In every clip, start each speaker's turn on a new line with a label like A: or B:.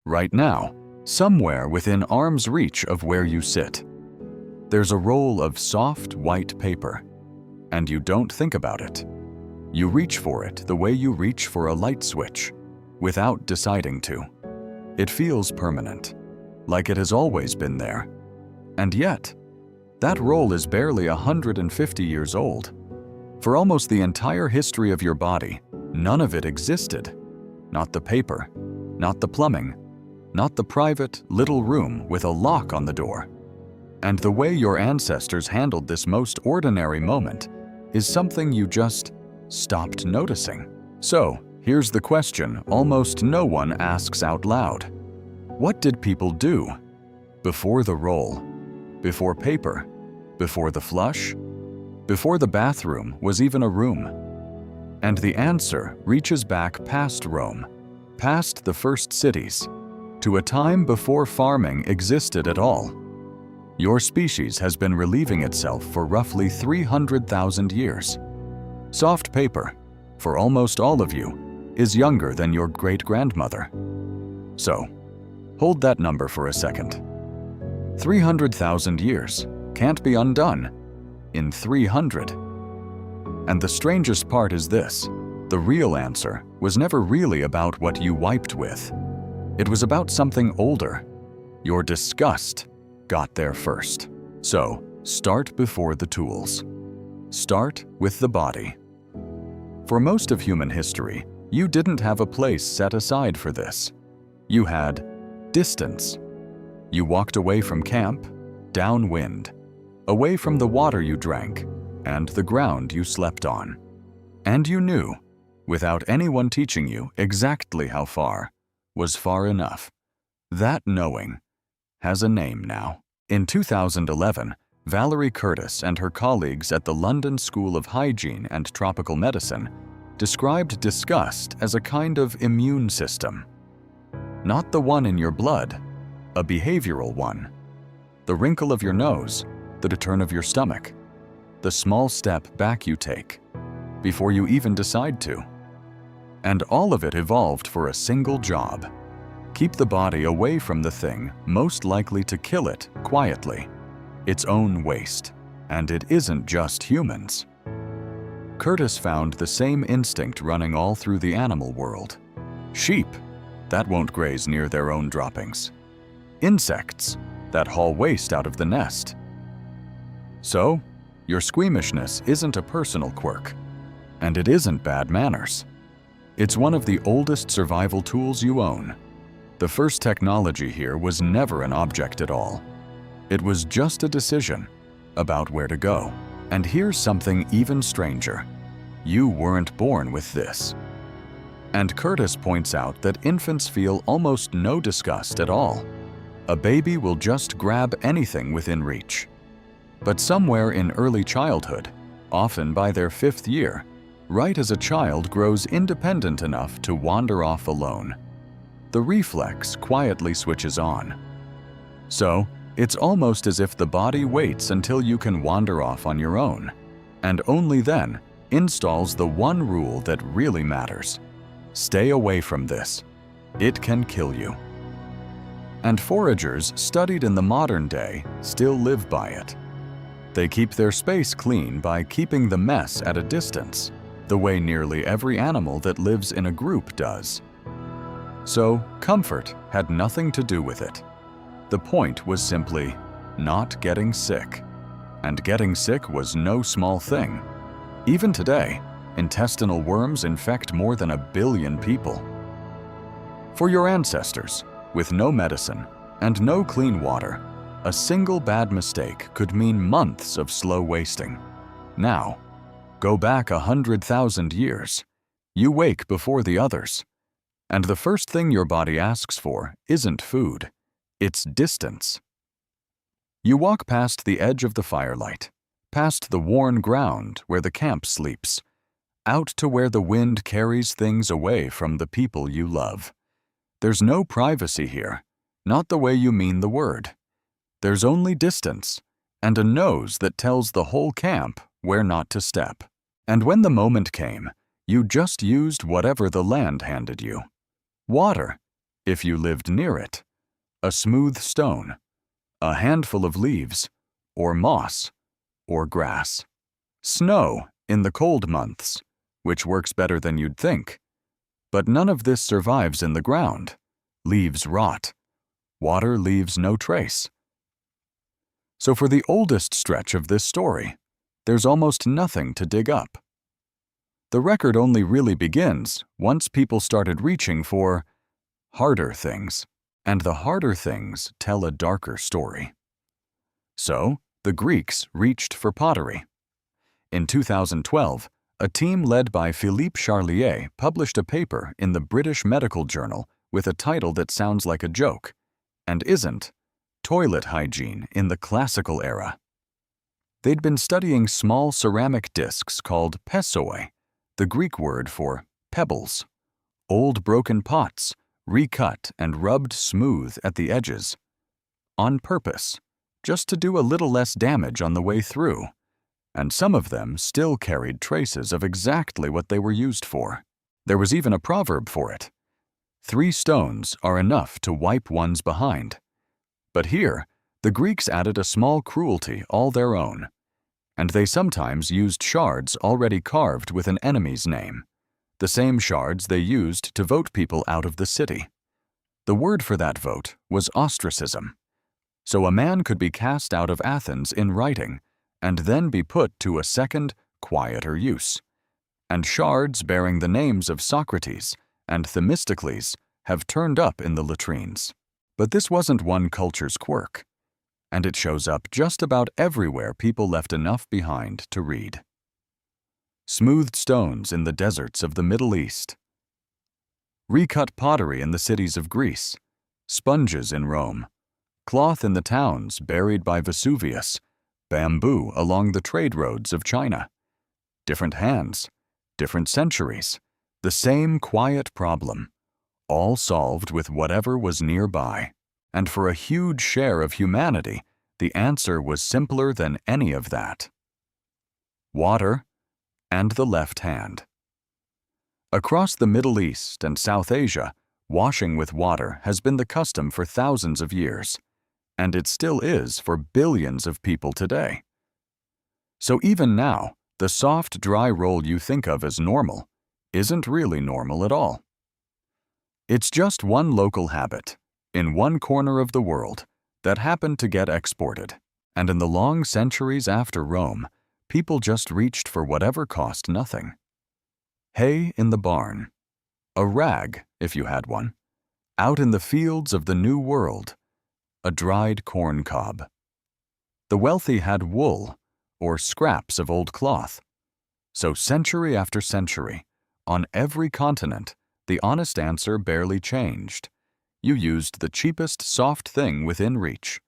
A: right now, somewhere within arm's reach of where you sit. There's a roll of soft, white paper, and you don't think about it. You reach for it the way you reach for a light switch, without deciding to. It feels permanent, like it has always been there. And yet, that roll is barely 150 years old. For almost the entire history of your body, none of it existed. Not the paper, not the plumbing, not the private little room with a lock on the door. And the way your ancestors handled this most ordinary moment is something you just stopped noticing. So, here's the question almost no one asks out loud. What did people do before the roll, before paper, before the flush, before the bathroom was even a room? And the answer reaches back past Rome, past the first cities, to a time before farming existed at all. Your species has been relieving itself for roughly 300,000 years. Soft paper, for almost all of you, is younger than your great-grandmother. So, hold that number for a second. 300,000 years can't be undone in 300. And the strangest part is this: the real answer was never really about what you wiped with. It was about something older. Your disgust got there first. So, start before the tools. Start with the body. For most of human history, you didn't have a place set aside for this. You had distance. You walked away from camp, downwind, away from the water you drank and the ground you slept on. And you knew, without anyone teaching you exactly how far, was far enough. That knowing has a name now. In 2011, Valerie Curtis and her colleagues at the London School of Hygiene and Tropical Medicine described disgust as a kind of immune system. Not the one in your blood, a behavioral one. The wrinkle of your nose, the turn of your stomach, the small step back you take before you even decide to. And all of it evolved for a single job: keep the body away from the thing most likely to kill it quietly, its own waste. And it isn't just humans. Curtis found the same instinct running all through the animal world. Sheep, that won't graze near their own droppings. Insects, that haul waste out of the nest. So, your squeamishness isn't a personal quirk, and it isn't bad manners. It's one of the oldest survival tools you own. The first technology here was never an object at all. It was just a decision about where to go. And here's something even stranger. You weren't born with this. And Curtis points out that infants feel almost no disgust at all. A baby will just grab anything within reach. But somewhere in early childhood, often by their 5th year, right as a child grows independent enough to wander off alone, the reflex quietly switches on. So, it's almost as if the body waits until you can wander off on your own, and only then installs the one rule that really matters. Stay away from this. It can kill you. And foragers studied in the modern day still live by it. They keep their space clean by keeping the mess at a distance, the way nearly every animal that lives in a group does. So, comfort had nothing to do with it. The point was simply not getting sick. And getting sick was no small thing. Even today, intestinal worms infect more than 1 billion people. For your ancestors, with no medicine and no clean water, a single bad mistake could mean months of slow wasting. Now, go back 100,000 years. You wake before the others. And the first thing your body asks for isn't food. It's distance. You walk past the edge of the firelight, past the worn ground where the camp sleeps, out to where the wind carries things away from the people you love. There's no privacy here, not the way you mean the word. There's only distance, and a nose that tells the whole camp where not to step. And when the moment came, you just used whatever the land handed you. Water, If you lived near it, a smooth stone, a handful of leaves, or moss, or grass. Snow in the cold months, which works better than you'd think. But none of this survives in the ground. Leaves rot. Water leaves no trace. So for the oldest stretch of this story, there's almost nothing to dig up. The record only really begins once people started reaching for harder things, and the harder things tell a darker story. So, the Greeks reached for pottery. In 2012, a team led by Philippe Charlier published a paper in the British Medical Journal with a title that sounds like a joke, and isn't: Toilet Hygiene in the Classical Era. They'd been studying small ceramic discs called pessoi, the Greek word for pebbles, old broken pots, recut and rubbed smooth at the edges, on purpose, just to do a little less damage on the way through, and some of them still carried traces of exactly what they were used for. There was even a proverb for it: 3 stones are enough to wipe one's behind. But here, the Greeks added a small cruelty all their own, and they sometimes used shards already carved with an enemy's name, the same shards they used to vote people out of the city. The word for that vote was ostracism. So a man could be cast out of Athens in writing, and then be put to a second, quieter use. And shards bearing the names of Socrates and Themistocles have turned up in the latrines. But this wasn't one culture's quirk, and it shows up just about everywhere people left enough behind to read. Smoothed stones in the deserts of the Middle East. Recut pottery in the cities of Greece. Sponges in Rome. Cloth in the towns buried by Vesuvius. Bamboo along the trade roads of China. Different hands, different centuries, the same quiet problem, all solved with whatever was nearby. And for a huge share of humanity, the answer was simpler than any of that. Water and the left hand. Across the Middle East and South Asia, washing with water has been the custom for thousands of years, and it still is for billions of people today. So even now, the soft, dry roll you think of as normal isn't really normal at all. It's just one local habit, in one corner of the world, that happened to get exported, and in the long centuries after Rome, people just reached for whatever cost nothing. Hay in the barn, a rag, if you had one, out in the fields of the New World, a dried corn cob. The wealthy had wool, or scraps of old cloth. So century after century, on every continent, the honest answer barely changed. You used the cheapest soft thing within reach,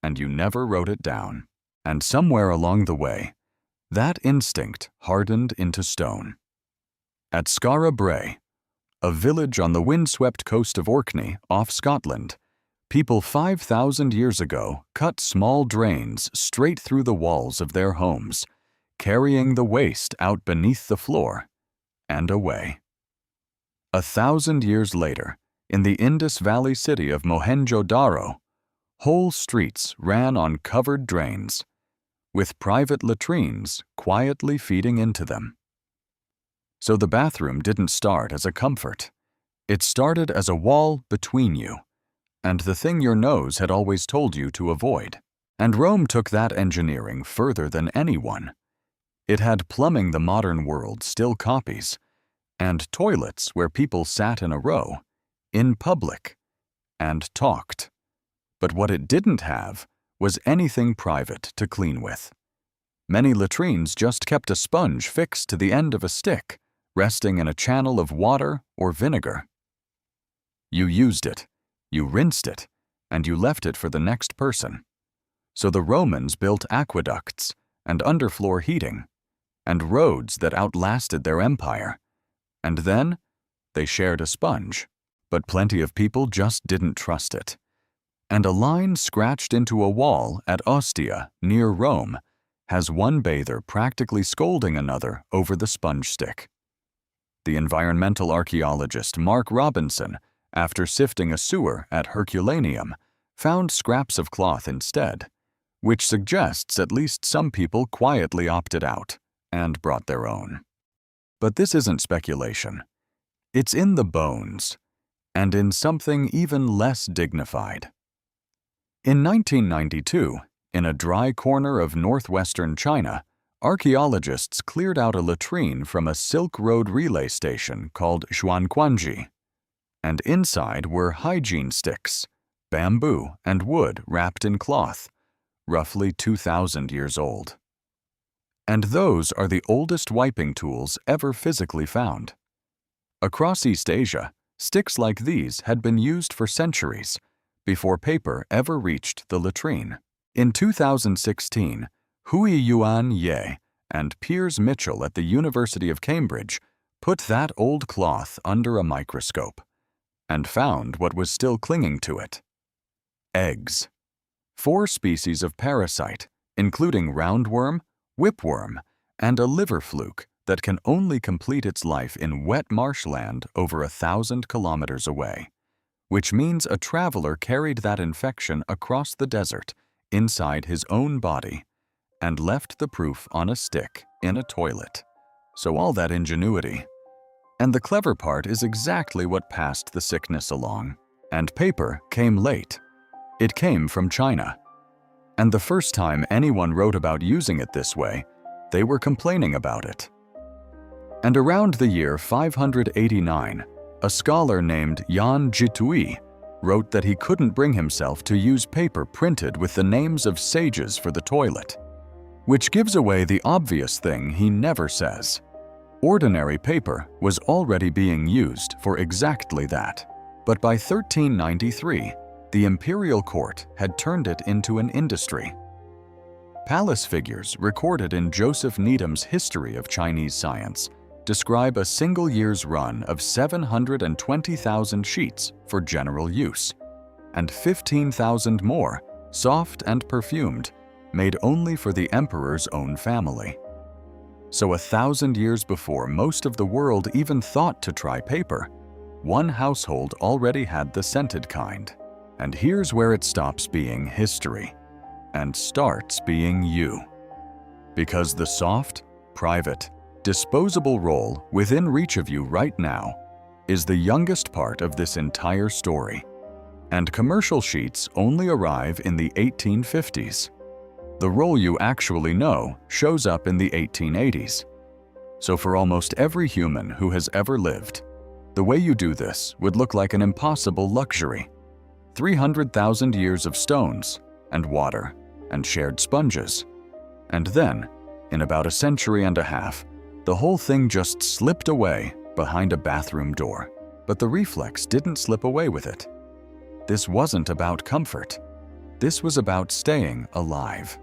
A: and you never wrote it down. And somewhere along the way, that instinct hardened into stone. At Skara Brae, a village on the windswept coast of Orkney off Scotland, people 5,000 years ago cut small drains straight through the walls of their homes, carrying the waste out beneath the floor and away. 1,000 years later, in the Indus Valley city of Mohenjo-Daro, whole streets ran on covered drains, with private latrines quietly feeding into them. So the bathroom didn't start as a comfort. It started as a wall between you, and the thing your nose had always told you to avoid. And Rome took that engineering further than anyone. It had plumbing the modern world still copies, and toilets where people sat in a row, in public, and talked. But what it didn't have was anything private to clean with. Many latrines just kept a sponge fixed to the end of a stick, resting in a channel of water or vinegar. You used it, you rinsed it, and you left it for the next person. So the Romans built aqueducts and underfloor heating, and roads that outlasted their empire. And then they shared a sponge, but plenty of people just didn't trust it. And a line scratched into a wall at Ostia, near Rome, has one bather practically scolding another over the sponge stick. The environmental archaeologist Mark Robinson after sifting a sewer at Herculaneum, found scraps of cloth instead, which suggests at least some people quietly opted out and brought their own. But this isn't speculation. It's in the bones, and in something even less dignified. In 1992, in a dry corner of northwestern China, archaeologists cleared out a latrine from a Silk Road relay station called Xuanquanji, and inside were hygiene sticks, bamboo and wood wrapped in cloth, roughly 2,000 years old. And those are the oldest wiping tools ever physically found. Across East Asia, sticks like these had been used for centuries, before paper ever reached the latrine. In 2016, Hui Yuan Ye and Piers Mitchell at the University of Cambridge put that old cloth under a microscope and found what was still clinging to it: eggs. 4 species of parasite, including roundworm, whipworm, and a liver fluke that can only complete its life in wet marshland over 1,000 kilometers away, which means a traveler carried that infection across the desert inside his own body and left the proof on a stick in a toilet. So all that ingenuity. And the clever part is exactly what passed the sickness along. And paper came late. It came from China. And the first time anyone wrote about using it this way, they were complaining about it. And around the year 589, a scholar named Yan Jitui wrote that he couldn't bring himself to use paper printed with the names of sages for the toilet, which gives away the obvious thing he never says. Ordinary paper was already being used for exactly that, but by 1393, the imperial court had turned it into an industry. Palace figures recorded in Joseph Needham's History of Chinese Science describe a single year's run of 720,000 sheets for general use, and 15,000 more, soft and perfumed, made only for the emperor's own family. So 1,000 years before most of the world even thought to try paper, one household already had the scented kind. And here's where it stops being history and starts being you. Because the soft, private, disposable roll within reach of you right now is the youngest part of this entire story. And commercial sheets only arrive in the 1850s. The roll you actually know shows up in the 1880s. So for almost every human who has ever lived, the way you do this would look like an impossible luxury. 300,000 years of stones and water and shared sponges. And then, in about a century and a half, the whole thing just slipped away behind a bathroom door. But the reflex didn't slip away with it. This wasn't about comfort. This was about staying alive.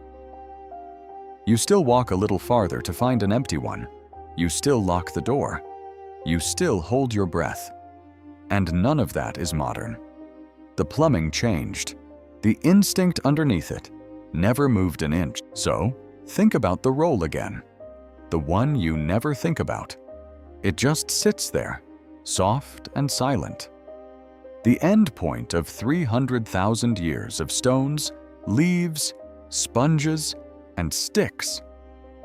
A: You still walk a little farther to find an empty one. You still lock the door. You still hold your breath. And none of that is modern. The plumbing changed. The instinct underneath it never moved an inch. So, think about the roll again. The one you never think about. It just sits there, soft and silent. The end point of 300,000 years of stones, leaves, sponges, and sticks.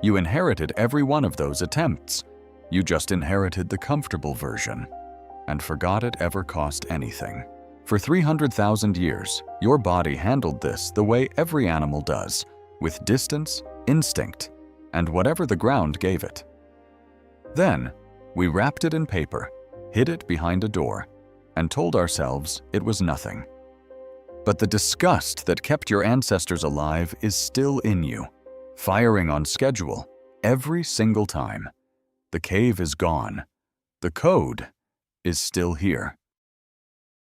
A: You inherited every one of those attempts. You just inherited the comfortable version and forgot it ever cost anything. For 300,000 years, your body handled this the way every animal does, with distance, instinct, and whatever the ground gave it. Then, we wrapped it in paper, hid it behind a door, and told ourselves it was nothing. But the disgust that kept your ancestors alive is still in you, firing on schedule every single time. The cave is gone. The code is still here.